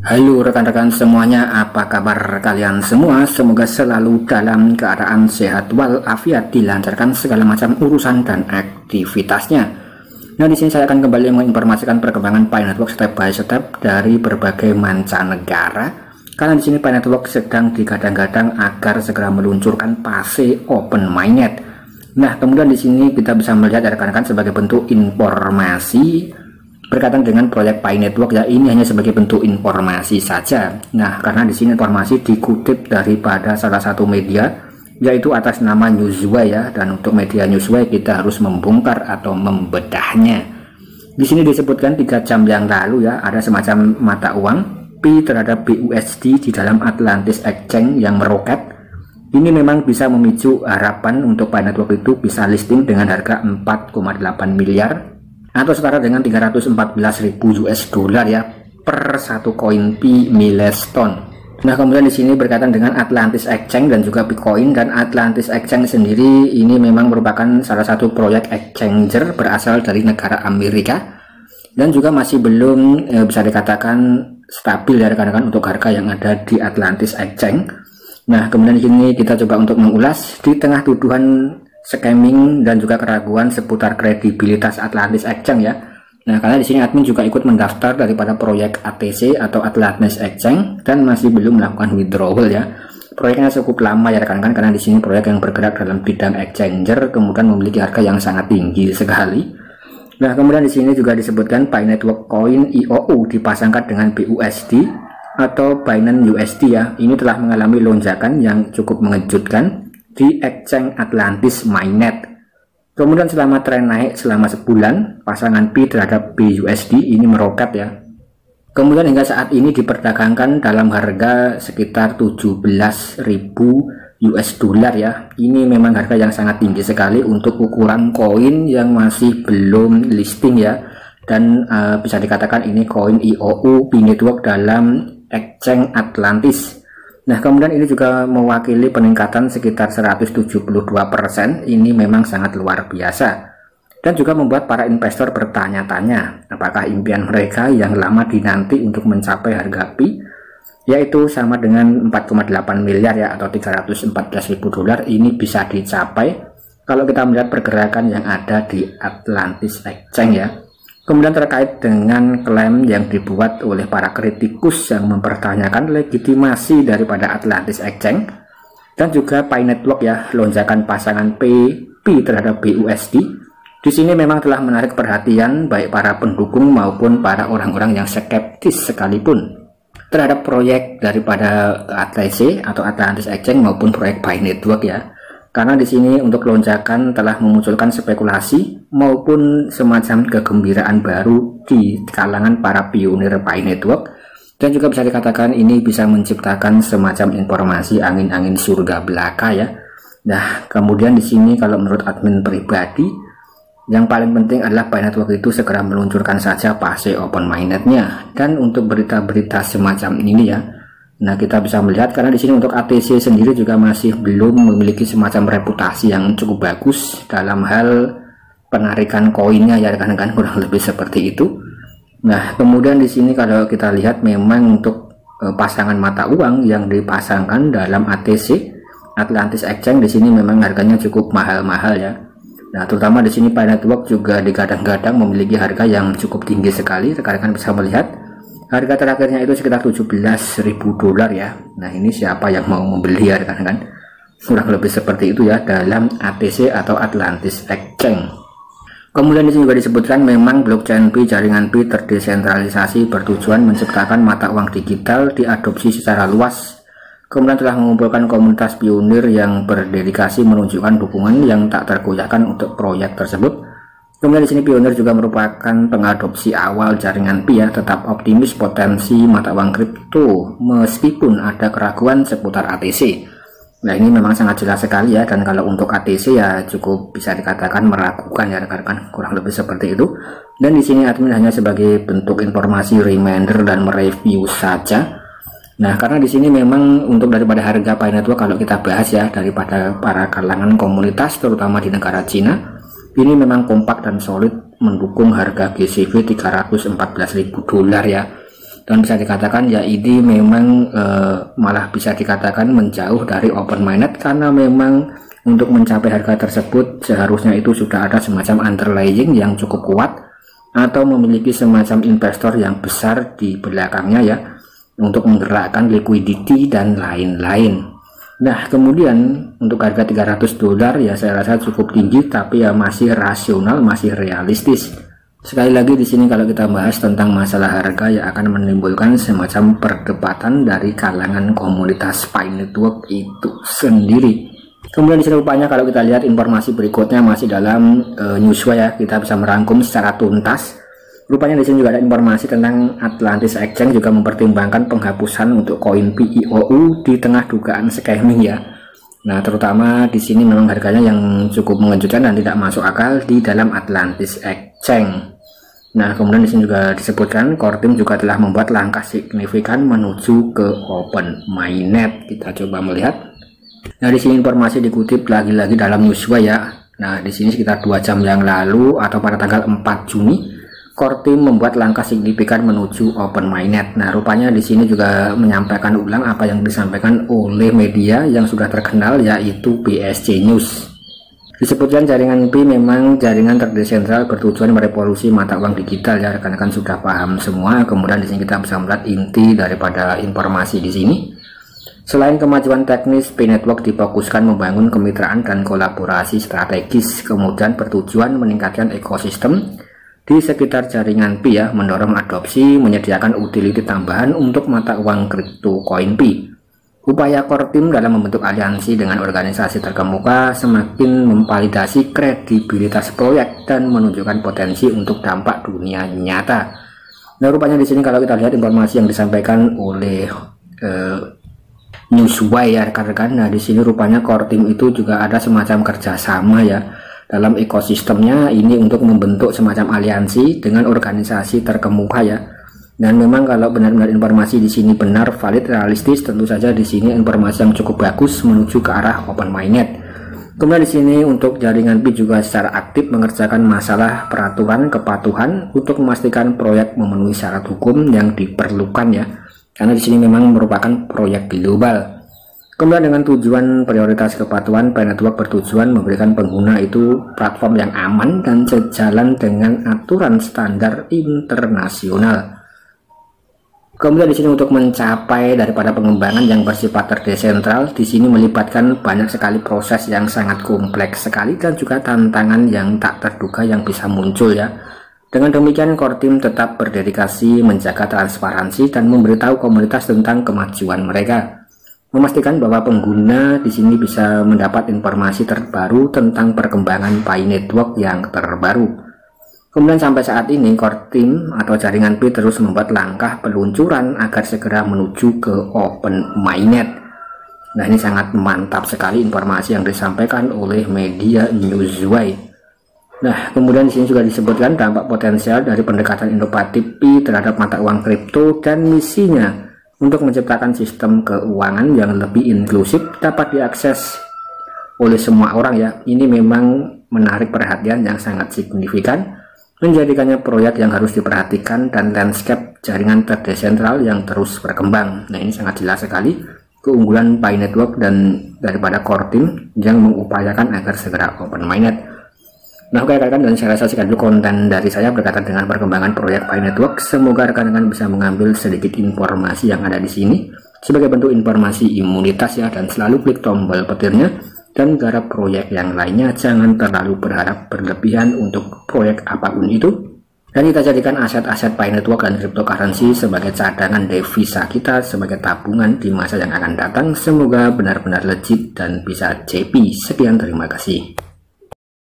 Halo rekan-rekan semuanya, apa kabar kalian semua? Semoga selalu dalam keadaan sehat walafiat, dilancarkan segala macam urusan dan aktivitasnya. Nah, di sini saya akan kembali menginformasikan perkembangan Pi Network step by step dari berbagai mancanegara. Karena di sini Pi Network sedang digadang-gadang agar segera meluncurkan fase open mainnet. Nah, kemudian di sini kita bisa melihat rekan-rekan sebagai bentuk informasi berkaitan dengan proyek Pi Network ya, ini hanya sebagai bentuk informasi saja. Nah, karena di sini informasi dikutip daripada salah satu media yaitu atas nama Newsway ya, dan untuk media Newsway kita harus membongkar atau membedahnya. Di sini disebutkan 3 jam yang lalu ya, ada semacam mata uang Pi terhadap BUSD di dalam Atlantis Exchange yang meroket. Ini memang bisa memicu harapan untuk Pi Network itu bisa listing dengan harga 4,8 miliar atau setara dengan 314.000 US dollar ya per satu koin Pi milestone. Nah, kemudian di sini berkaitan dengan Atlantis Exchange dan juga Bitcoin. Dan Atlantis Exchange sendiri ini memang merupakan salah satu proyek exchanger berasal dari negara Amerika dan juga masih belum bisa dikatakan stabil ya rekan-rekan untuk harga yang ada di Atlantis Exchange. Nah, kemudian di sini kita coba untuk mengulas di tengah tuduhan scamming dan juga keraguan seputar kredibilitas Atlantis Exchange ya. Nah, karena di sini admin juga ikut mendaftar daripada proyek ATC atau Atlantis Exchange dan masih belum melakukan withdrawal ya. Proyeknya cukup lama ya rekan-rekan, karena di sini proyek yang bergerak dalam bidang exchanger kemudian memiliki harga yang sangat tinggi sekali. Nah, kemudian di sini juga disebutkan Pi Network Coin IOU dipasangkan dengan BUSD atau Binance USD ya. Ini telah mengalami lonjakan yang cukup mengejutkan di Exchange Atlantis Mainnet. Kemudian selama tren naik selama sebulan, pasangan Pi terhadap BUSD ini meroket ya. Kemudian hingga saat ini diperdagangkan dalam harga sekitar 17.000 US dollar ya. Ini memang harga yang sangat tinggi sekali untuk ukuran koin yang masih belum listing ya. Dan bisa dikatakan ini koin IOU Pi Network dalam Exchange Atlantis. Nah, kemudian ini juga mewakili peningkatan sekitar 172%. Ini memang sangat luar biasa. Dan juga membuat para investor bertanya-tanya, apakah impian mereka yang lama dinanti untuk mencapai harga Pi, yaitu sama dengan 4,8 miliar ya, atau 314.000 dolar, ini bisa dicapai kalau kita melihat pergerakan yang ada di Atlantis Exchange ya. Kemudian terkait dengan klaim yang dibuat oleh para kritikus yang mempertanyakan legitimasi daripada Atlantis Exchange dan juga Pi Network ya, lonjakan pasangan Pi terhadap BUSD di sini memang telah menarik perhatian baik para pendukung maupun para orang-orang yang skeptis sekalipun terhadap proyek daripada ATC atau Atlantis Exchange maupun proyek Pi Network ya. Karena di sini untuk lonjakan telah memunculkan spekulasi maupun semacam kegembiraan baru di kalangan para pionir Pi Network, dan juga bisa dikatakan ini bisa menciptakan semacam informasi angin-angin surga belaka ya. Nah, kemudian di sini kalau menurut admin pribadi yang paling penting adalah Pi Network itu segera meluncurkan saja fase open mainnetnya. Dan untuk berita-berita semacam ini ya, nah kita bisa melihat karena di sini untuk ATC sendiri juga masih belum memiliki semacam reputasi yang cukup bagus dalam hal penarikan koinnya ya rekan-rekan, kurang lebih seperti itu. Nah, kemudian di sini kalau kita lihat memang untuk pasangan mata uang yang dipasangkan dalam ATC Atlantis Exchange di sini memang harganya cukup mahal-mahal ya. Nah, terutama di sini Pi Network juga digadang-gadang memiliki harga yang cukup tinggi sekali. Rekan-rekan bisa melihat harga terakhirnya itu sekitar 17.000 dolar ya. Nah, ini siapa yang mau membeli ya rekan-rekan? Kurang lebih seperti itu ya dalam ATC atau Atlantis Exchange. Kemudian di sini juga disebutkan memang blockchain Pi, jaringan Pi terdesentralisasi bertujuan menciptakan mata uang digital diadopsi secara luas. Kemudian telah mengumpulkan komunitas pionir yang berdedikasi menunjukkan dukungan yang tak tergoyahkan untuk proyek tersebut. Kemudian di sini pionir juga merupakan pengadopsi awal jaringan Pi ya, tetap optimis potensi mata uang kripto meskipun ada keraguan seputar ATC. Nah, ini memang sangat jelas sekali ya, dan kalau untuk ATC ya cukup bisa dikatakan meragukan ya rekan-rekan, kurang lebih seperti itu. Dan di sini admin hanya sebagai bentuk informasi, reminder dan mereview saja. Nah, karena di sini memang untuk daripada harga Pi Network kalau kita bahas ya, daripada para kalangan komunitas terutama di negara Cina, ini memang kompak dan solid mendukung harga GCV 314.000 dolar ya. Dan bisa dikatakan ya ini memang malah bisa dikatakan menjauh dari open mainnet, karena memang untuk mencapai harga tersebut seharusnya itu sudah ada semacam underlying yang cukup kuat atau memiliki semacam investor yang besar di belakangnya ya, untuk menggerakkan liquidity dan lain-lain. Nah, kemudian untuk harga $300 ya saya rasa cukup tinggi, tapi ya masih rasional, masih realistis. Sekali lagi di sini kalau kita bahas tentang masalah harga ya akan menimbulkan semacam perdebatan dari kalangan komunitas Pi Network itu sendiri. Kemudian di sini rupanya kalau kita lihat informasi berikutnya masih dalam Newsway ya, kita bisa merangkum secara tuntas. Rupanya di sini juga ada informasi tentang Atlantis Exchange juga mempertimbangkan penghapusan untuk koin PIOU di tengah dugaan scamming ya. Nah, terutama di sini memang harganya yang cukup mengejutkan dan tidak masuk akal di dalam Atlantis Exchange. Nah, kemudian di sini juga disebutkan core team juga telah membuat langkah signifikan menuju ke open mainnet. Kita coba melihat. Nah, di sini informasi dikutip lagi-lagi dalam Newsway ya. Nah, di sini sekitar 2 jam yang lalu atau pada tanggal 4 Juni, core team membuat langkah signifikan menuju open mainnet. Nah, rupanya di sini juga menyampaikan ulang apa yang disampaikan oleh media yang sudah terkenal, yaitu BSC News. Disebutkan jaringan Pi memang jaringan terdesentral bertujuan merevolusi mata uang digital ya, rekan-rekan sudah paham semua. Kemudian di sini kita bisa melihat inti daripada informasi di sini. Selain kemajuan teknis, Pi Network difokuskan membangun kemitraan dan kolaborasi strategis, kemudian bertujuan meningkatkan ekosistem di sekitar jaringan Pi ya, mendorong adopsi, menyediakan utility tambahan untuk mata uang kripto koin Pi. Upaya core team dalam membentuk aliansi dengan organisasi terkemuka semakin memvalidasi kredibilitas proyek dan menunjukkan potensi untuk dampak dunia nyata. Nah, rupanya di sini kalau kita lihat informasi yang disampaikan oleh Newsway ya rekan-rekan. Nah, di sini rupanya core team itu juga ada semacam kerjasama ya dalam ekosistemnya ini untuk membentuk semacam aliansi dengan organisasi terkemuka ya. Dan memang kalau benar-benar informasi di sini benar, valid, realistis, tentu saja di sini informasi yang cukup bagus menuju ke arah open mainnet. Kemudian di sini untuk jaringan Pi juga secara aktif mengerjakan masalah peraturan kepatuhan untuk memastikan proyek memenuhi syarat hukum yang diperlukan ya. Karena di sini memang merupakan proyek global. Kemudian dengan tujuan prioritas kepatuhan, Pi Network bertujuan memberikan pengguna itu platform yang aman dan sejalan dengan aturan standar internasional. Kemudian di sini untuk mencapai daripada pengembangan yang bersifat terdesentral, di sini melibatkan banyak sekali proses yang sangat kompleks sekali dan juga tantangan yang tak terduga yang bisa muncul ya. Dengan demikian core team tetap berdedikasi menjaga transparansi dan memberitahu komunitas tentang kemajuan mereka. Memastikan bahwa pengguna di sini bisa mendapat informasi terbaru tentang perkembangan Pi Network yang terbaru. Kemudian sampai saat ini core team atau jaringan Pi terus membuat langkah peluncuran agar segera menuju ke open mainnet. Nah, ini sangat mantap sekali informasi yang disampaikan oleh media Newsway. Nah, kemudian di sini juga disebutkan dampak potensial dari pendekatan inovatif Pi terhadap mata uang kripto dan misinya untuk menciptakan sistem keuangan yang lebih inklusif dapat diakses oleh semua orang ya. Ini memang menarik perhatian yang sangat signifikan, menjadikannya proyek yang harus diperhatikan dan landscape jaringan terdesentral yang terus berkembang. Nah, ini sangat jelas sekali keunggulan Pi Network dan daripada core team yang mengupayakan agar segera open mainnet. Nah, oke rekan-rekan, dan saya rasa sekian dulu konten dari saya berkaitan dengan perkembangan proyek Pi Network. Semoga rekan-rekan bisa mengambil sedikit informasi yang ada di sini sebagai bentuk informasi imunitas ya, dan selalu klik tombol petirnya. Dan garap proyek yang lainnya, jangan terlalu berharap berlebihan untuk proyek apapun itu, dan kita jadikan aset-aset Pi Network dan cryptocurrency sebagai cadangan devisa kita, sebagai tabungan di masa yang akan datang. Semoga benar-benar legit dan bisa JP. Sekian, terima kasih.